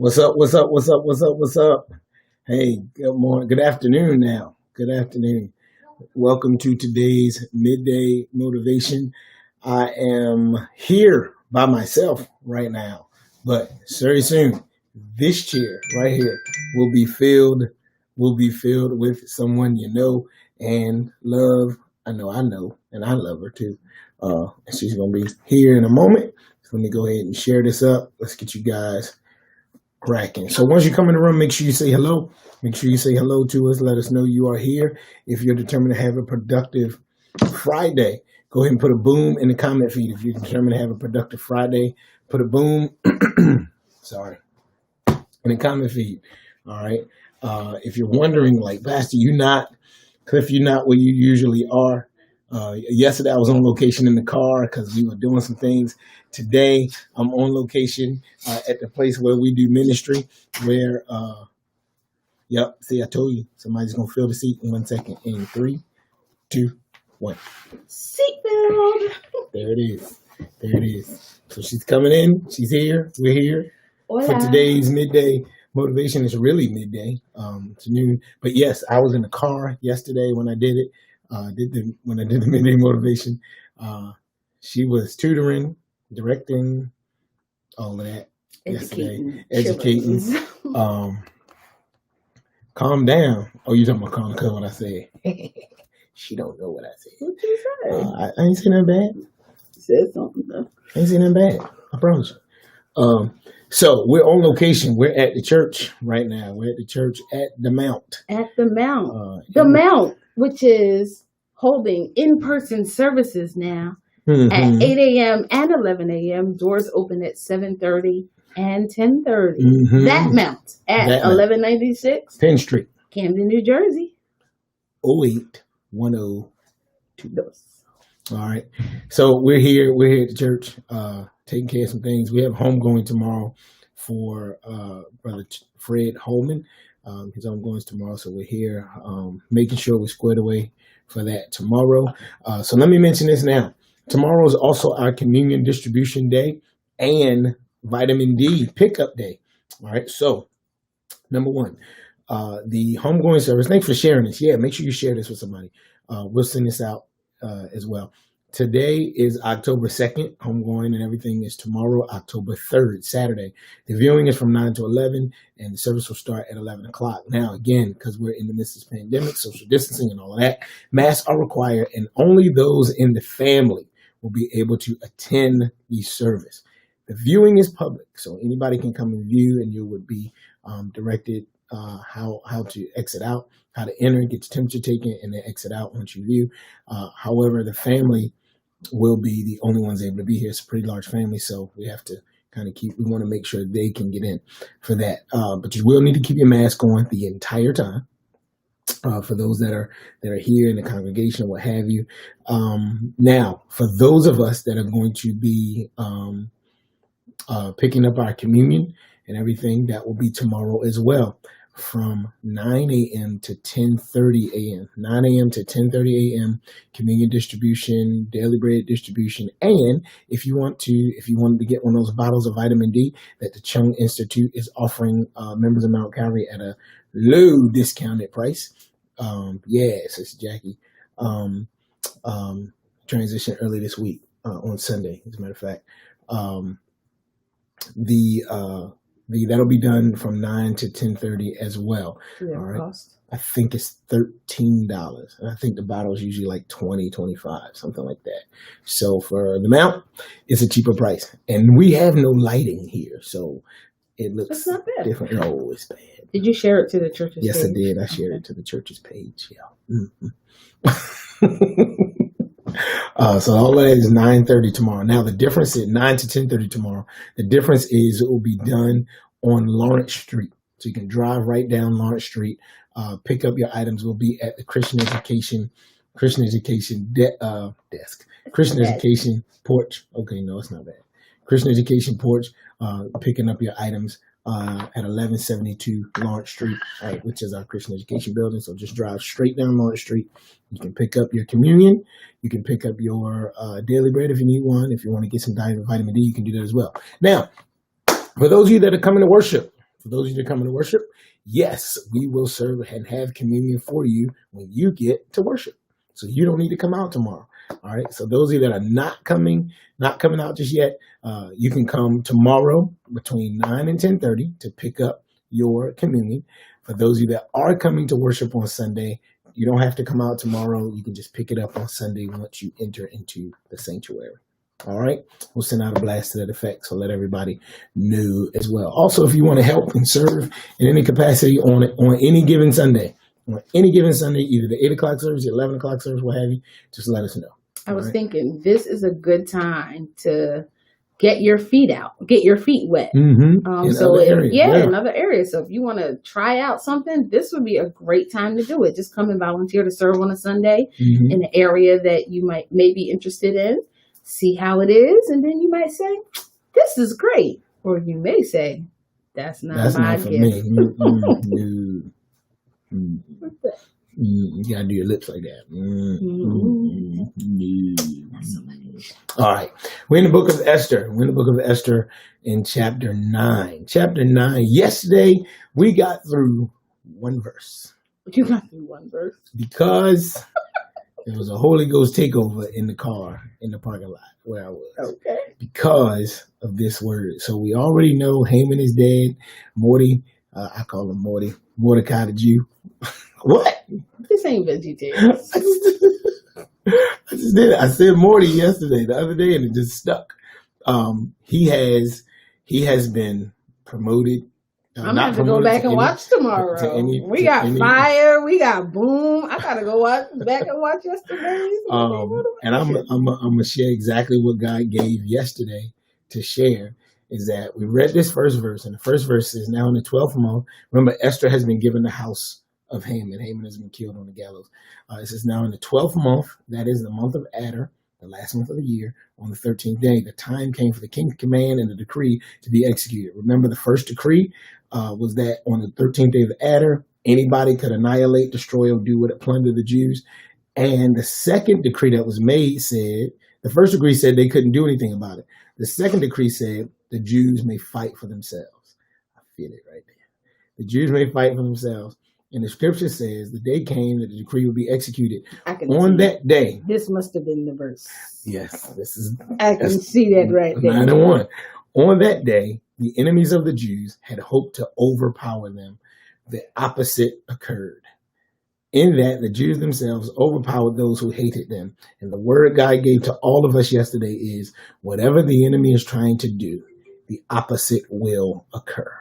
What's up? What's up? What's up? What's up? What's up? Hey, good morning. Good afternoon now. Good afternoon. Welcome to today's Midday Motivation. I am here by myself right now, but very soon, this chair right here will be filled with someone you know and love. I know, and I love her too. And she's gonna be here in a moment. So let me go ahead and share this up. Let's get you guys cracking. So once you come in the room, make sure you say hello. Make sure you say hello to us. Let us know you are here. If you're determined to have a productive Friday, go ahead and put a boom in the comment feed. If you're determined to have a productive Friday, put a boom. Sorry, in the comment feed. All right. If you're wondering, like, Pastor, Cliff, you're not where you usually are. Yesterday I was on location in the car because we were doing some things. Today I'm on location at the place where we do ministry. Yep. See, I told you somebody's gonna fill the seat in 1 second. In 3, 2, 1. Seatbelt. There it is. There it is. So she's coming in. She's here. We're here for today's midday motivation. It's really midday. It's noon. But yes, I was in the car yesterday when I did it. When I did the midday motivation, she was tutoring, directing, all of that yesterday, educating. Calm down. Oh, you talking about calm? Because what I said. She don't know what I said. What you say? I ain't saying nothing bad. You said something though. I ain't saying nothing bad. I promise you. So we're on location. We're at the church right now. We're at the church at the Mount. At the Mount. The Mount, which is holding in-person services now at 8 a.m. and 11 a.m. Doors open at 7:30 and 10:30. That Mount at 1196 Penn Street, Camden, New Jersey. 08102. All right. So we're here. We're here at the church, taking care of some things. We have homegoing tomorrow for Brother Fred Holman. His homegoing is tomorrow, so we're here making sure we're squared away for that tomorrow. So let me mention this now. Tomorrow is also our communion distribution day and vitamin D pickup day. All right. So number one, the homegoing service. Thanks for sharing this. Yeah, make sure you share this with somebody. We'll send this out as well. Today is October 2nd. Homegoing and everything is tomorrow, October 3rd, Saturday. The viewing is from 9 to 11, and the service will start at 11 o'clock. Now, again, because we're in the midst of this pandemic, social distancing and all of that, masks are required, and only those in the family will be able to attend the service. The viewing is public, so anybody can come and view, and you would be directed how to exit out, how to enter, get your temperature taken, and then exit out once you view. However, the family will be the only ones able to be here. It's a pretty large family, so we have to we want to make sure they can get in for that. But you will need to keep your mask on the entire time. For those that are here in the congregation, what have you. Now, for those of us that are going to be picking up our communion and everything, that will be tomorrow as well, from 9 a.m. to 10:30 a.m. 9 a.m. to 10:30 a.m. communion distribution, daily bread distribution, and if you wanted to get one of those bottles of vitamin D that the Chung Institute is offering members of Mount Calvary at a low discounted price. Sister Jackie transitioned early this week on Sunday, as a matter of fact. That'll be done from 9 to 10:30 as well. Yeah, all right. cost. I think it's $13. And I think the bottle is usually like 20, 25, something like that. So for the Mount, it's a cheaper price. And we have no lighting here, so it looks different. No, it's bad. Did you share it to the church's page? Yes, I did. I shared it to the church's page. Yeah. So all of that is 9:30 tomorrow. Now the difference is 9 to 10:30 tomorrow. The difference is it will be done on Lawrence Street. So you can drive right down Lawrence Street, pick up your items. Will be at the Christian Education desk, Christian Education porch. Okay, no, it's not bad. Christian Education porch, picking up your items at 1172 Lawrence Street, which is our Christian Education building. So just drive straight down Lawrence Street. You can pick up your communion. You can pick up your daily bread if you need one. If you want to get some vitamin D, you can do that as well. Now, for those of you that are coming to worship, For those of you that come to worship, yes, we will serve and have communion for you when you get to worship. So you don't need to come out tomorrow. All right. So those of you that are not coming out just yet, you can come tomorrow between 9 and 10:30 to pick up your communion. For those of you that are coming to worship on Sunday, you don't have to come out tomorrow. You can just pick it up on Sunday once you enter into the sanctuary. All right. We'll send out a blast to that effect. So let everybody know as well. Also, if you want to help and serve in any capacity on any given Sunday, either the 8 o'clock service, the 11 o'clock service, what have you, just let us know. I was thinking this is a good time to get your feet out, get your feet wet. Mm-hmm. In other areas. So if you want to try out something, this would be a great time to do it. Just come and volunteer to serve on a Sunday in an area that you may be interested in. See how it is, and then you might say, "This is great," or you may say, "That's not my for gift." Me. You gotta do your lips like that. All right, we're in the book of Esther. We're in the book of Esther in chapter 9. Chapter 9. Yesterday we got through one verse. You got through one verse because there was a Holy Ghost takeover in the car in the parking lot where I was. Okay. Because of this word. So we already know Haman is dead. I call him Mordecai the Jew. What? This ain't vegetarian. I just did it. I said Morty yesterday, the other day, and it just stuck. He has been promoted. I'm gonna have to go back and watch tomorrow. We got Fire, we got Boom. I gotta go back and watch yesterday. And I'm gonna share exactly what God gave yesterday to share. Is that we read this first verse, and the first verse is now in the 12th month. Remember, Esther has been given the house of Haman. Haman has been killed on the gallows. It says now in the 12th month, that is the month of Adar, the last month of the year, on the 13th day, the time came for the king's command and the decree to be executed. Remember, the first decree was that on the 13th day of Adar, anybody could annihilate, destroy, or do what it plundered the Jews. And the second decree that was made said, the first decree said they couldn't do anything about it. The second decree said the Jews may fight for themselves. I feel it right there. The Jews may fight for themselves. And the scripture says the day came that the decree would be executed. On that day. This must have been the verse. Yes, I can see that right there. 9:1. On that day, the enemies of the Jews had hoped to overpower them. The opposite occurred. In that, the Jews themselves overpowered those who hated them. And the word God gave to all of us yesterday is, whatever the enemy is trying to do, the opposite will occur.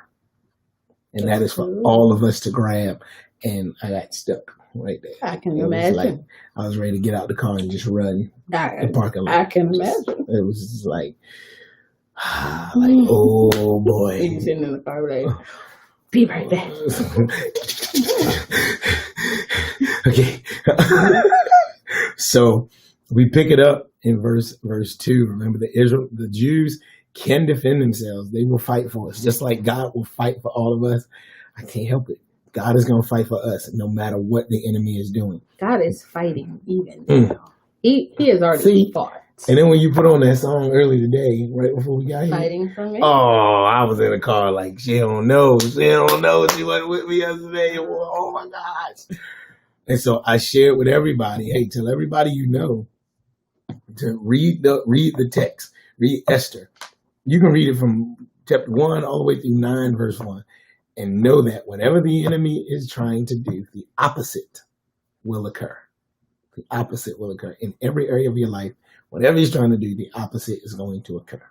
And that is for all of us to grab. And I got stuck right there. I can imagine. I was ready to get out the car and just run the parking lot. I can imagine. It was just like, oh boy. He's sitting in the car like, be right back. Okay. So we pick it up in verse 2. Remember, the Jews can defend themselves. They will fight for us, just like God will fight for all of us. I can't help it. God is going to fight for us no matter what the enemy is doing. God is fighting even now. He has already fought. And then when you put on that song early today, right before we got here. Fighting for me? Oh, I was in the car like, she don't know. She wasn't with me yesterday. Oh my gosh. And so I shared with everybody, hey, tell everybody you know to read the text. Read Esther. You can read it from chapter 1 all the way through 9, verse 1. And know that whatever the enemy is trying to do, the opposite will occur. The opposite will occur. In every area of your life, whatever he's trying to do, the opposite is going to occur.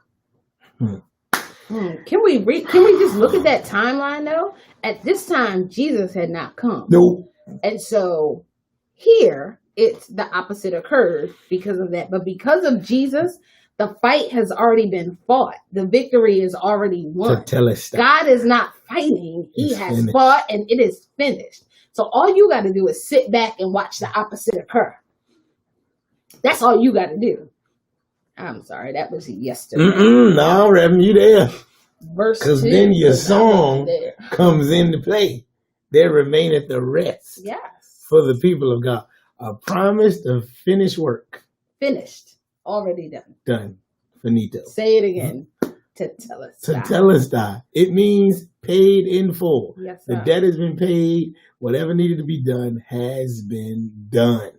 Can we just look at that timeline though? At this time, Jesus had not come. Nope. And so here, it's the opposite occurred because of that. But because of Jesus, the fight has already been fought. The victory is already won. God is not fighting. He has fought and it is finished. So all you got to do is sit back and watch the opposite occur. That's all you got to do. I'm sorry, that was yesterday. No, Reverend, you there. Verse 2. Because then your song comes into play. There remaineth the rest for the people of God. A promise of finished work. Finished. Already done. Done. Finito. Say it again. Tetelestai. It means paid in full. Yes, the debt has been paid. Whatever needed to be done has been done.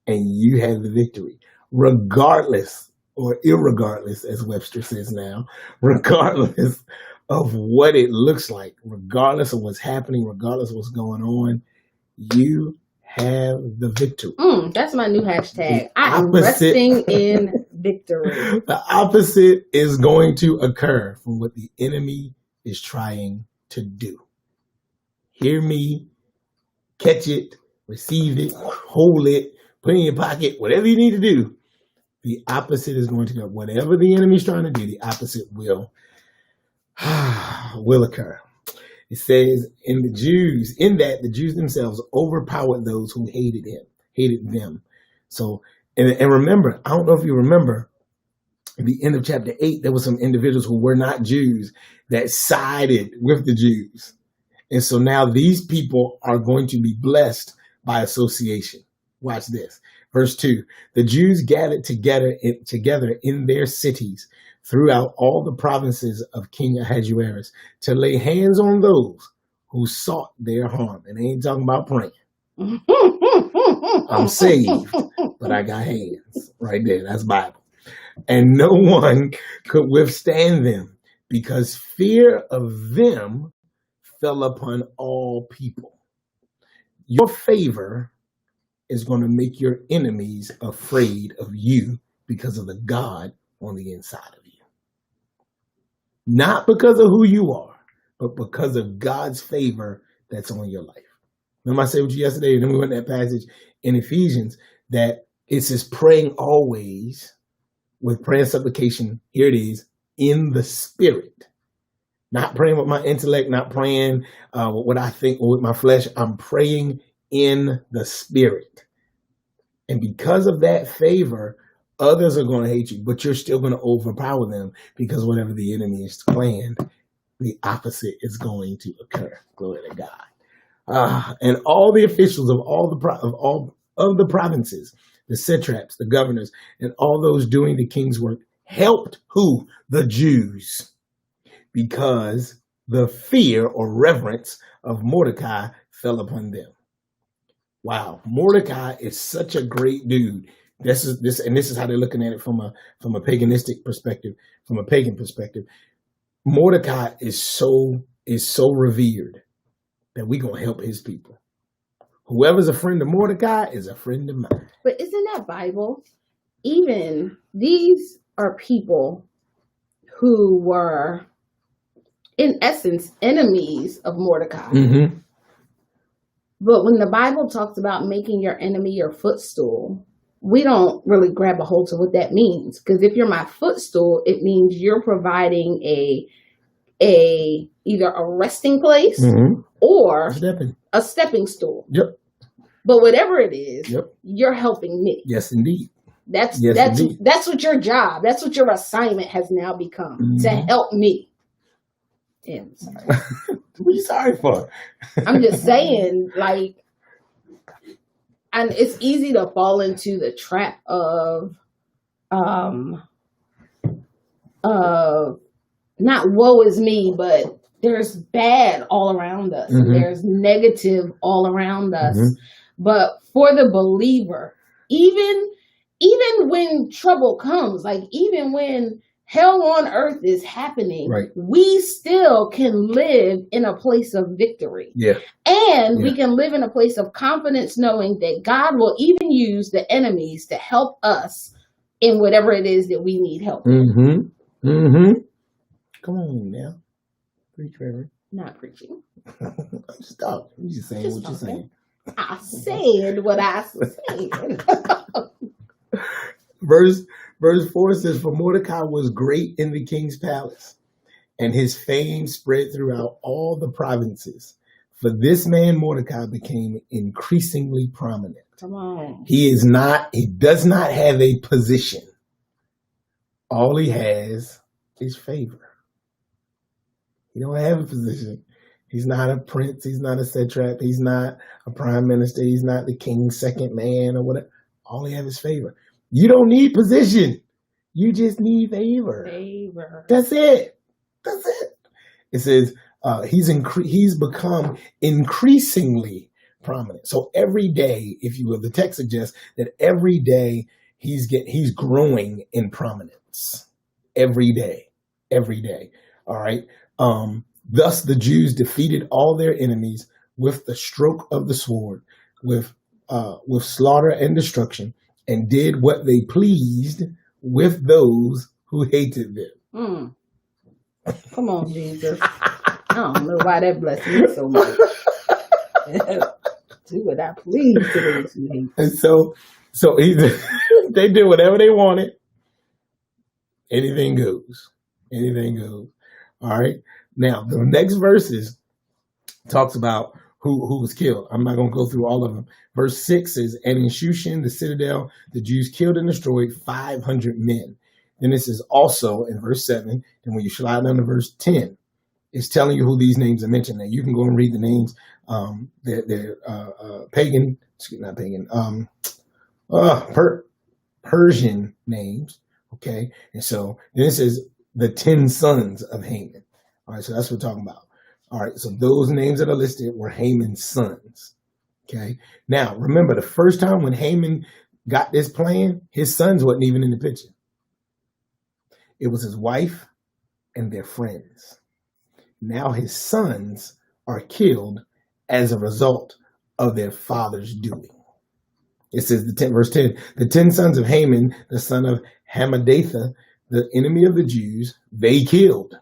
And you have the victory. Regardless or irregardless, as Webster says now, regardless of what it looks like, regardless of what's happening, regardless of what's going on, you have the victory. That's my new hashtag. I am resting in victory. The opposite is going to occur from what the enemy is trying to do. Hear me, catch it, receive it, hold it, put it in your pocket, whatever you need to do. The opposite is going to go. Whatever the enemy is trying to do, the opposite will occur. It says the Jews themselves overpowered those who hated them. So, and remember, I don't know if you remember, at the end of chapter 8, there were some individuals who were not Jews that sided with the Jews. And so now these people are going to be blessed by association. Watch this. Verse 2, the Jews gathered together in their cities throughout all the provinces of King Ahasuerus to lay hands on those who sought their harm. And they ain't talking about praying. I'm saved, but I got hands. Right there. That's Bible. And no one could withstand them because fear of them fell upon all people. Your favor is going to make your enemies afraid of you because of the God on the inside of you. Not because of who you are, but because of God's favor that's on your life. Remember I said with you yesterday, and then we went to that passage in Ephesians, that it says praying always with prayer and supplication. Here it is, in the Spirit. Not praying with my intellect, not praying with what I think or with my flesh. I'm praying in the Spirit. And because of that favor, others are going to hate you, but you're still going to overpower them because whatever the enemy is planned, the opposite is going to occur. Glory to God. And all the officials of all the provinces, the satraps, the governors, and all those doing the king's work helped who? The Jews. Because the fear or reverence of Mordecai fell upon them. Wow, Mordecai is such a great dude. This is how they're looking at it from a paganistic perspective, from a pagan perspective. Mordecai is so revered that we're gonna help his people. Whoever's a friend of Mordecai is a friend of mine. But isn't that Bible? Even these are people who were, in essence, enemies of Mordecai. Mm-hmm. But when the Bible talks about making your enemy your footstool, we don't really grab a hold to what that means. Because if you're my footstool, it means you're providing either a resting place or a stepping stool. Yep. But whatever it is, you're helping me. Yes, indeed. That's what your job, that's what your assignment has now become, to help me. Damn, sorry. What are you sorry for? I'm just saying, and it's easy to fall into the trap of not woe is me, but there's bad all around us. And there's negative all around us. But for the believer, even when trouble comes, even when hell on earth is happening, we still can live in a place of victory. Yeah. And we can live in a place of confidence knowing that God will even use the enemies to help us in whatever it is that we need help. Come on now. Preach, Reverend. Not preaching. I'm just talking. I'm just saying what you're saying. I said what I said. Verse 4 says, for Mordecai was great in the king's palace, and his fame spread throughout all the provinces. For this man Mordecai became increasingly prominent. Come on. He does not have a position. All he has is favor. He don't have a position. He's not a prince. He's not a satrap. He's not a prime minister. He's not the king's second man or whatever. All he has is favor. You don't need position. You just need favor. Favor. That's it. That's it. It says he's become increasingly prominent. So every day, if you will, the text suggests that every day he's growing in prominence. Every day. All right. Thus the Jews defeated all their enemies with the stroke of the sword, with slaughter and destruction, and did what they pleased with those who hated them. Come on, Jesus. I don't know why that blessed me so much. Do what I please to those who hate. And so they did whatever they wanted. Anything goes. All right. Now the next verses talks about who was killed. I'm not going to go through all of them. Verse 6 says, and in Shushan, the citadel, the Jews killed and destroyed 500 men. Then this is also in verse 7. And when you slide down to verse 10, it's telling you who these names are mentioned. Now you can go and read the names. They're pagan, not pagan, Persian names. Okay. And so this is the 10 sons of Haman. All right. So that's what we're talking about. All right. So those names that are listed were Haman's sons. Okay. Now remember, the first time when Haman got this plan, his sons wasn't even in the picture. It was his wife and their friends. Now his sons are killed as a result of their father's doing. It says verse 10, the 10 sons of Haman, the son of Hammedatha, the enemy of the Jews, they killed,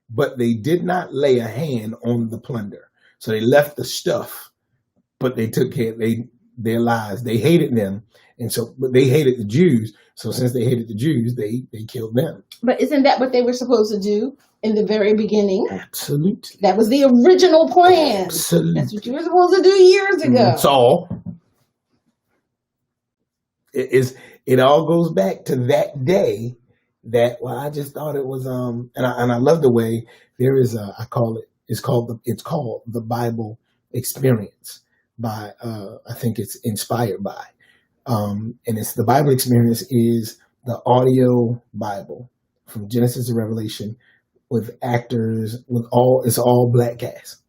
but they did not lay a hand on the plunder. So they left the stuff, but they took care of their lives. They hated them. And so, but they hated the Jews. So since they hated the Jews, they killed them. But isn't that what they were supposed to do in the very beginning? Absolutely. That was the original plan. Absolutely. That's what you were supposed to do years ago. So it all goes back to that day that, well, I just thought it was, and I love the way there is it's called the Bible Experience by, I think it's inspired by, and it's the Bible Experience is the audio Bible from Genesis to Revelation with actors, it's all black cast.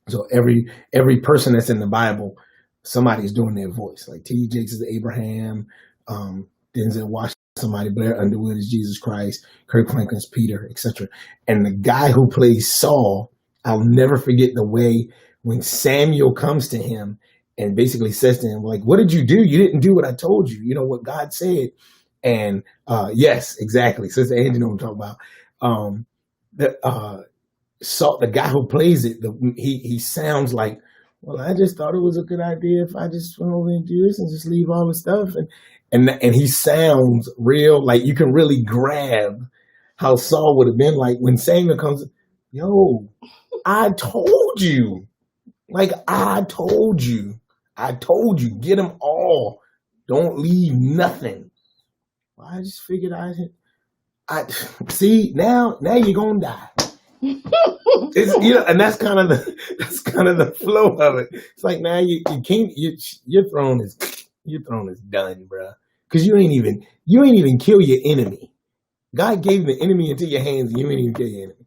So every person that's in the Bible, somebody's doing their voice. Like T.D. Jakes is Abraham, Denzel Washington, somebody, Blair Underwood is Jesus Christ, Kirk Franklin's Peter, etc. And the guy who plays Saul, I'll never forget the way when Samuel comes to him and basically says to him, like, what did you do? You didn't do what I told you. You know what God said. And yes, exactly. Sister Angie know what I'm talking about. The guy who plays it, he sounds like, well, I just thought it was a good idea if I just went over and do this and just leave all the stuff. And he sounds real, like you can really grab how Saul would have been like when Samuel comes, yo, I told you. Like, I told you, get them all. Don't leave nothing. Well, I just figured I see now you're going to die. It's, and that's kind of the flow of it. It's like now you can't, your throne is done, bro. Cause you ain't even kill your enemy. God gave the enemy into your hands and you ain't even kill your enemy.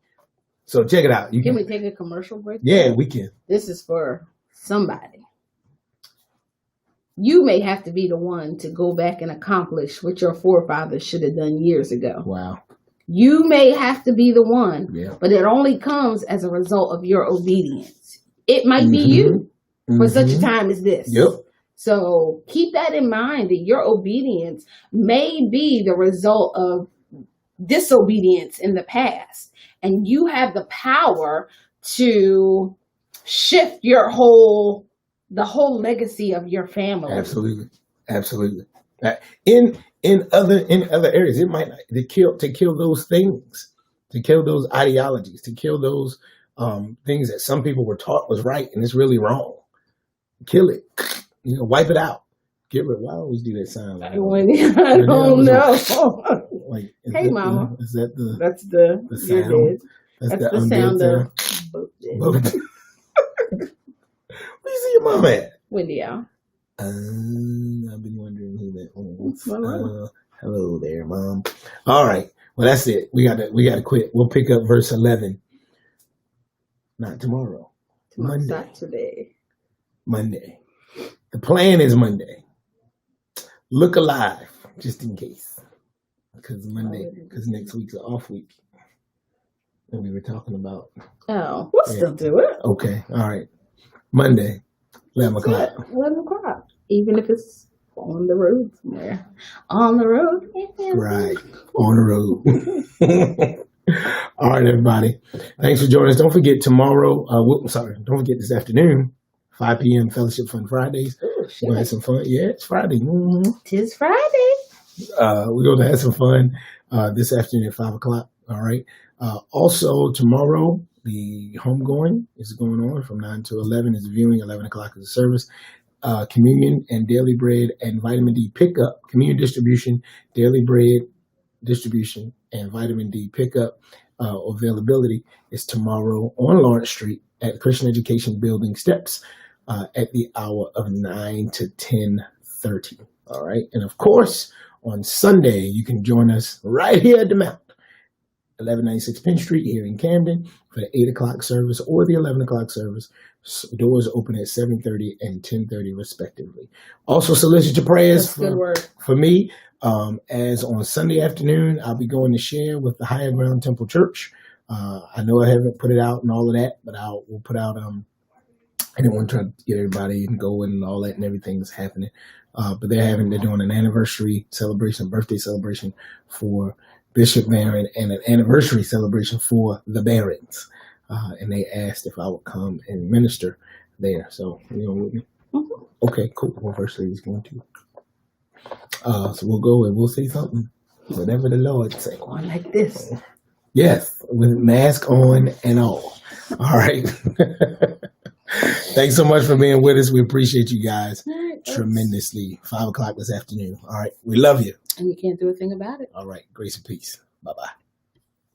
So check it out. Can we take a commercial break? Yeah, we can. This is for somebody. You may have to be the one to go back and accomplish what your forefathers should have done years ago. Wow. You may have to be the one, yeah. But it only comes as a result of your obedience. It might be you for such a time as this. Yep. So keep that in mind, that your obedience may be the result of disobedience in the past. And you have the power to shift the whole legacy of your family. Absolutely. In other areas, it might to kill those things, to kill those ideologies, to kill those things that some people were taught was right and it's really wrong. Kill it, wipe it out. Get rid. Why always do that sound? Like, I don't know. Like, hey, Mama. Is that the? That's the sound. That's the sound of. Where you see your mama at? Wendy, y'all. I've been wondering who that was. Hello there, Mom. All right. Well, that's it. We got to quit. We'll pick up verse 11. Not tomorrow. Monday. Saturday. Monday. The plan is Monday. Look alive, just in case. Because next week's an off week. And we were talking about. Oh, we'll still do it. Okay. All right. Monday, 11 o'clock. 11 o'clock. Even if it's on the road somewhere. On the road. Right. On the road. All right, everybody. Thanks for joining us. Don't forget tomorrow. Don't forget this afternoon, 5 p.m. Fellowship Fun Fridays. We're gonna have some fun. Yeah, it's Friday. Mm-hmm. Tis Friday. We're going to have some fun this afternoon at 5 o'clock. All right. Also, tomorrow, the homegoing is going on from 9 to 11 is the viewing, 11 o'clock is the service. Communion and daily bread and vitamin D pickup, communion distribution, daily bread distribution, and vitamin D pickup availability is tomorrow on Lawrence Street at the Christian Education Building steps at the hour of 9 to 10:30. All right. And of course, on Sunday, you can join us right here at the Mount, 1196 Penn Street here in Camden for the 8 o'clock service or the 11 o'clock service. Doors open at 7:30 and 10:30 respectively. Also solicit your prayers for me. As on Sunday afternoon, I'll be going to share with the Higher Ground Temple Church. I know I haven't put it out and all of that, but we'll put out, I didn't want to try to get everybody and go and all that and everything that's happening. But they're doing an anniversary celebration, birthday celebration for Bishop Barron and an anniversary celebration for the Barrons. And they asked if I would come and minister there. So, with me? Mm-hmm. Okay, cool. Well, verse 3 is going to. So we'll go and we'll say something. Whatever the Lord say. Going like this. Yes, with mask on and all. All right. Thanks so much for being with us. We appreciate you guys tremendously. 5 o'clock this afternoon. All right. We love you. And you can't do a thing about it. All right. Grace and peace. Bye-bye.